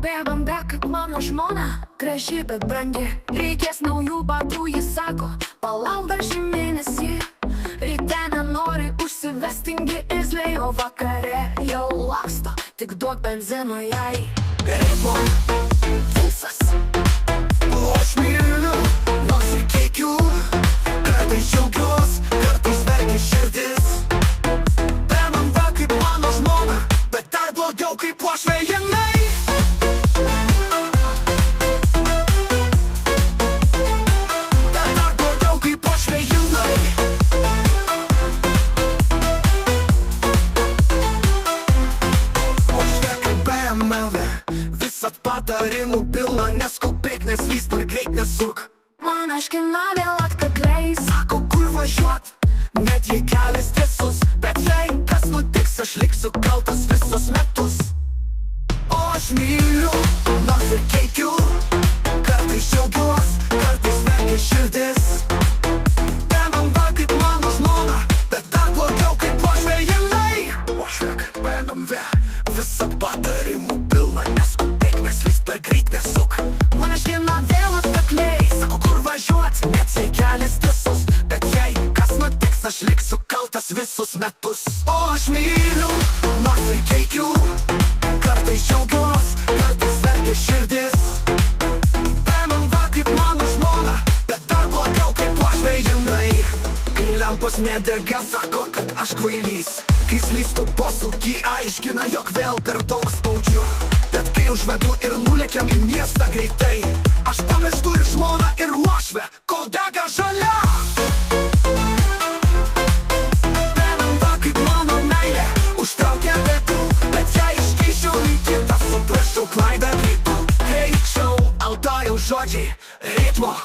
Bėgam kaip mano žmona, graži bet brangi. Reikės naujų batų, jis sako, palauk dar šį mėnesį. Ryte nenori užsivestingi irzliai, o vakare jau laksto, tik duok benzino jai. Ritmo pulsas, o aš myliu, nors ir keikiu. Kartais džiaugiuos, kartais verkia širdis. Bėgam kaip mano žmona, bet dar blogiau kaip uošvė jinai. Visat patarimų pilna, neskubėk, neslyst per greit, nesuk. Man aiškina vėl atkakliai, sako kur važiuot, net jei kelias tiesus. Bet jei kas nutiks, aš liksiu kaltas visus metus. O aš myliu, nors ir keikiu. Kartais džiaugiuos, kartais verkia širdis. Bėgam kaip mano žmona, bet dar blogiau kaip uošvė jinai. Uošvė kaip BMW, visat patarimų pilna, neskubėk, neslyst per greit, nesuk. Man aiškina vėl atkakliai, sako kur važiuot, net jei kelias tiesus. Bet jei kas nutiks, aš liksiu kaltas visus metus. O aš myliu, nors ir keikiu. Kartais džiaugiuos, kartais verkia širdis. Bėgam kaip mano žmona, bet dar blogiau kaip uošvė jinai. Kai lempos nedega, sako, kad aš kvailys. Kai slystu posūkį, aiškina, jog vėl per daug spaudžiu. Bet kai užvedu ir nulėkiam į miestą greitai, aš pamirštu ir žmoną, ir uošvę, kol dega žalia. Bėgam kaip mano meilė, užtraukia vietų. Bet jei iškeisčiau į kitą, suprasčiau klaidą greitų. Greičiau, alta jau žodžiai, ritmo.